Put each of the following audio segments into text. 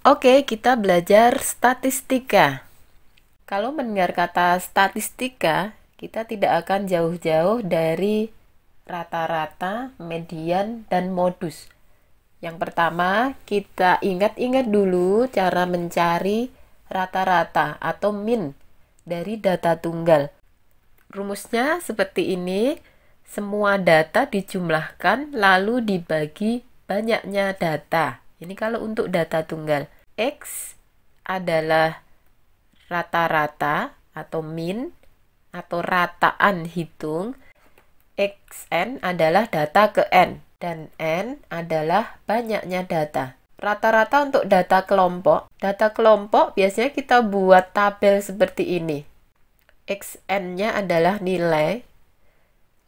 Oke, kita belajar statistika. Kalau mendengar kata statistika, kita tidak akan jauh-jauh dari rata-rata, median, dan modus. Yang pertama, kita ingat-ingat dulu cara mencari rata-rata atau min dari data tunggal. Rumusnya seperti ini, semua data dijumlahkan lalu dibagi banyaknya data. Ini kalau untuk data tunggal. X adalah rata-rata atau min atau rataan hitung. Xn adalah data ke n dan n adalah banyaknya data. Rata-rata untuk data kelompok. Data kelompok biasanya kita buat tabel seperti ini. Xn-nya adalah nilai.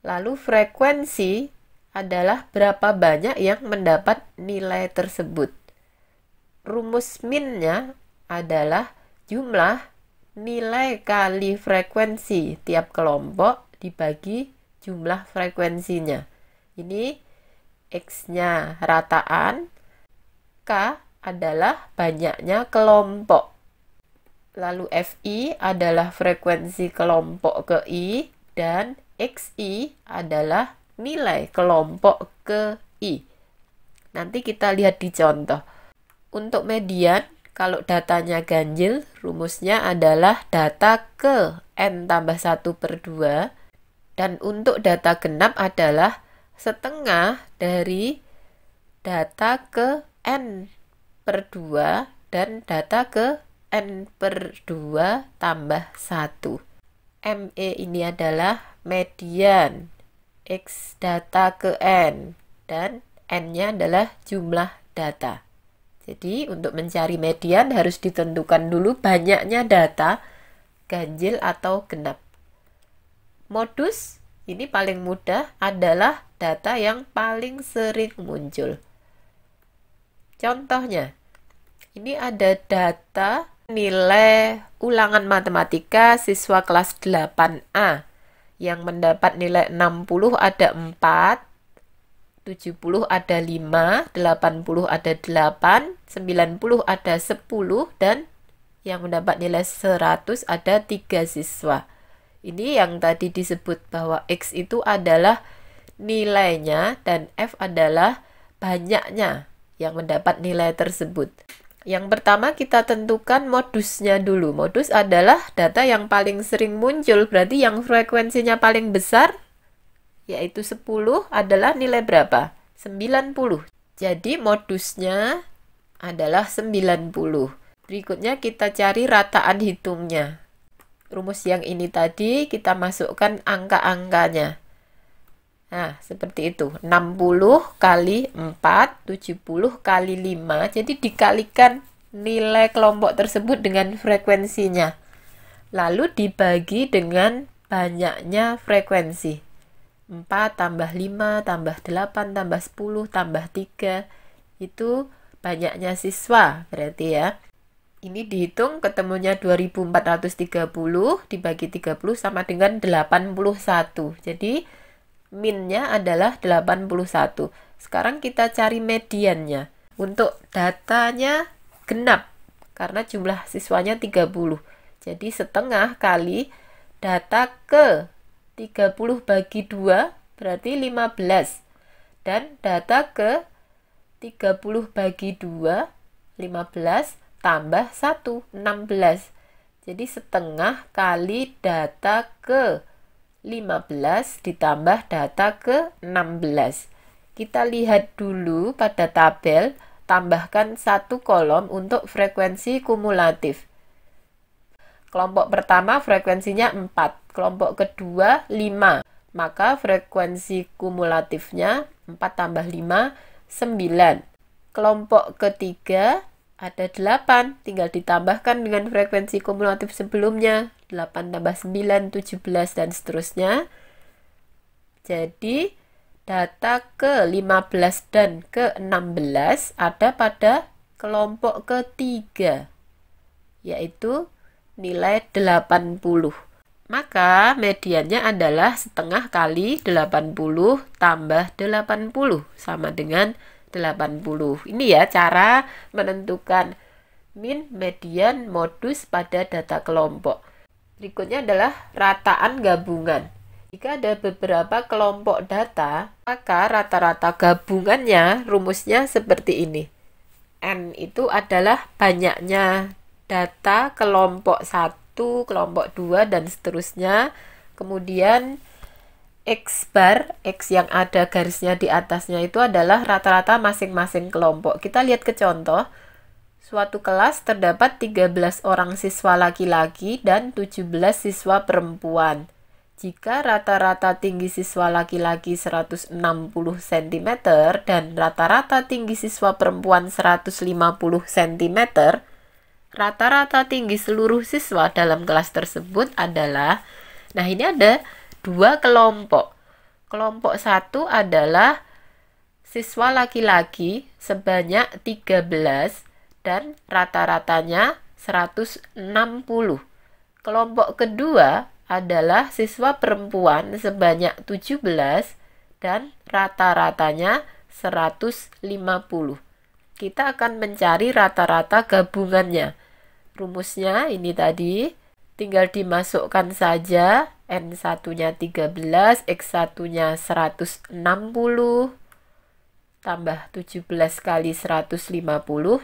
Lalu frekuensi adalah berapa banyak yang mendapat nilai tersebut. Rumus minnya adalah jumlah nilai kali frekuensi tiap kelompok dibagi jumlah frekuensinya. Ini X-nya rataan, K adalah banyaknya kelompok. Lalu Fi adalah frekuensi kelompok ke I, dan Xi adalah nilai kelompok ke I. Nanti kita lihat di contoh. Untuk median, kalau datanya ganjil, rumusnya adalah data ke n tambah 1/2. Dan untuk data genap adalah setengah dari data ke n/2 dan data ke n/2 tambah 1. ME ini adalah median. X data ke n dan n-nya adalah jumlah data. Jadi untuk mencari median harus ditentukan dulu banyaknya data, ganjil atau genap. Modus ini paling mudah adalah data yang paling sering muncul. Contohnya, ini ada data nilai ulangan matematika siswa kelas 8A yang mendapat nilai 60 ada 4, 70 ada 5, 80 ada 8, 90 ada 10, dan yang mendapat nilai 100 ada 3 siswa. Ini yang tadi disebut bahwa X itu adalah nilainya dan F adalah banyaknya yang mendapat nilai tersebut. Yang pertama kita tentukan modusnya dulu. Modus adalah data yang paling sering muncul, berarti yang frekuensinya paling besar yaitu 10 adalah nilai berapa? 90. Jadi modusnya adalah 90. Berikutnya kita cari rataan hitungnya. Rumus yang ini tadi kita masukkan angka-angkanya. Nah, seperti itu. 60 kali 4, 70 kali 5. Jadi dikalikan nilai kelompok tersebut dengan frekuensinya. Lalu dibagi dengan banyaknya frekuensi. 4 tambah 5 tambah 8 tambah 10 tambah 3 itu banyaknya siswa berarti ya. Ini dihitung ketemunya 2430 dibagi 30 sama dengan 81. Jadi minnya adalah 81. Sekarang kita cari mediannya. Untuk datanya genap karena jumlah siswanya 30. Jadi setengah kali data ke 30 bagi 2 berarti 15. Dan data ke 30 bagi 2, 15 tambah 1, 16. Jadi setengah kali data ke 15 ditambah data ke 16. Kita lihat dulu pada tabel, tambahkan satu kolom untuk frekuensi kumulatif. Kelompok pertama frekuensinya 4, kelompok kedua 5, maka frekuensi kumulatifnya 4 tambah 5, 9. Kelompok ketiga ada 8, tinggal ditambahkan dengan frekuensi kumulatif sebelumnya, 8 tambah 9, 17, dan seterusnya. Jadi data ke 15 dan ke 16 ada pada kelompok ketiga, yaitu nilai 80. Maka mediannya adalah setengah kali 80 tambah 80 sama dengan 80. Ini ya cara menentukan min, median, modus pada data kelompok. Berikutnya adalah rataan gabungan. Jika ada beberapa kelompok data, maka rata-rata gabungannya rumusnya seperti ini. N itu adalah banyaknya data kelompok 1, kelompok 2, dan seterusnya. Kemudian X bar, X yang ada garisnya di atasnya itu adalah rata-rata masing-masing kelompok. Kita lihat ke contoh. Suatu kelas terdapat 13 orang siswa laki-laki dan 17 siswa perempuan. Jika rata-rata tinggi siswa laki-laki 160 cm dan rata-rata tinggi siswa perempuan 150 cm, rata-rata tinggi seluruh siswa dalam kelas tersebut adalah, nah ini ada dua kelompok. Kelompok 1 adalah siswa laki-laki sebanyak 13 dan rata-ratanya 160. Kelompok kedua adalah siswa perempuan sebanyak 17 dan rata-ratanya 150. Kita akan mencari rata-rata gabungannya. Rumusnya ini tadi, tinggal dimasukkan saja. N1-nya 13, X1-nya 160, tambah 17 kali 150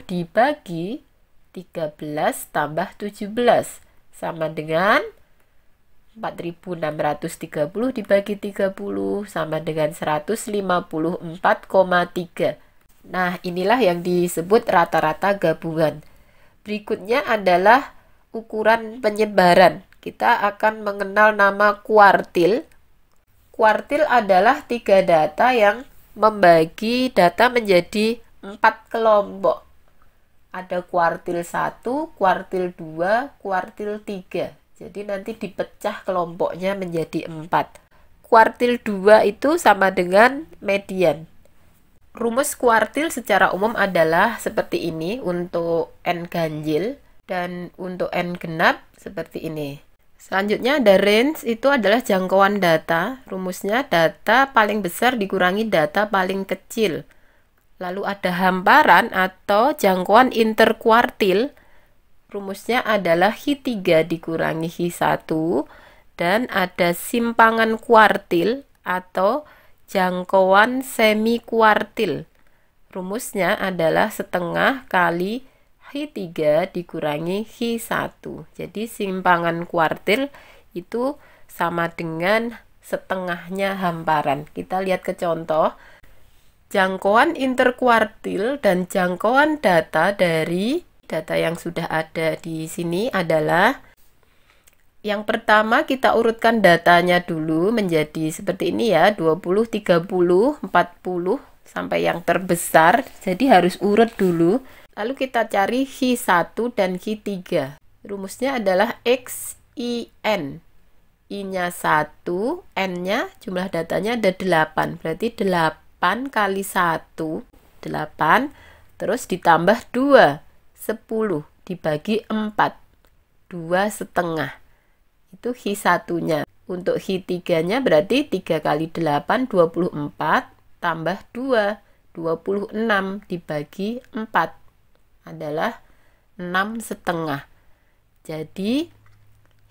dibagi 13 tambah 17 sama dengan 4630 dibagi 30 sama dengan 154,3. Nah, inilah yang disebut rata-rata gabungan. Berikutnya adalah ukuran penyebaran. Kita akan mengenal nama kuartil. Kuartil adalah 3 data yang membagi data menjadi 4 kelompok. Ada kuartil 1, kuartil 2, kuartil 3. Jadi nanti dipecah kelompoknya menjadi 4. Kuartil 2 itu sama dengan median. Rumus kuartil secara umum adalah seperti ini untuk N ganjil dan untuk N genap seperti ini. Selanjutnya ada range, itu adalah jangkauan data. Rumusnya data paling besar dikurangi data paling kecil. Lalu ada hamparan atau jangkauan interkuartil. Rumusnya adalah Hi3 dikurangi Hi1. Dan ada simpangan kuartil atau jangkauan semi kuartil. Rumusnya adalah setengah kali Hi3 dikurangi Hi1. Jadi simpangan kuartil itu sama dengan setengahnya hamparan. Kita lihat ke contoh. Jangkauan interkuartil dan jangkauan data dari data yang sudah ada di sini adalah, yang pertama kita urutkan datanya dulu menjadi seperti ini ya, 20, 30, 40 sampai yang terbesar. Jadi harus urut dulu. Lalu kita cari Hi1 dan Hi3. Rumusnya adalah XIN. I-nya 1, N-nya jumlah datanya ada 8. Berarti 8 kali 1, 8. Terus ditambah 2, 10. Dibagi 4, 2 setengah. Itu Hi1-nya. Untuk Hi3-nya berarti 3 kali 8, 24. Tambah 2, 26. Dibagi 4. Adalah 6 setengah. Jadi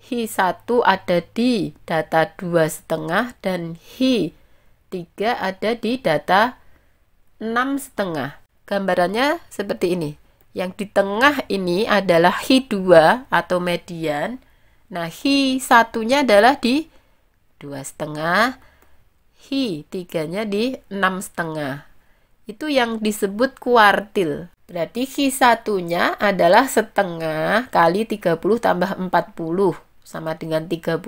Hi1 ada di data 2 setengah dan Hi3 ada di data 6 setengah. Gambarannya seperti ini. Yang di tengah ini adalah Hi2 atau median. Nah, Hi1-nya adalah di 2 setengah, Hi3-nya di 6 setengah. Itu yang disebut kuartil. Berarti Hi1-nya adalah setengah kali 30 tambah 40 sama dengan 35.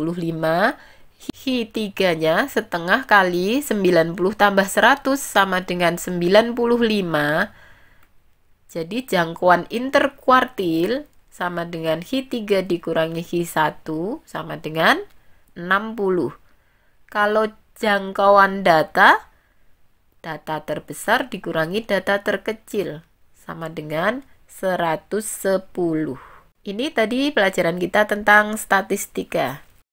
Hi3-nya setengah kali 90 tambah 100 sama dengan 95. Jadi jangkauan interkuartil sama dengan Hi3 dikurangi Hi1 sama dengan 60. Kalau jangkauan data terbesar dikurangi data terkecil sama dengan 110. Ini tadi pelajaran kita tentang statistika.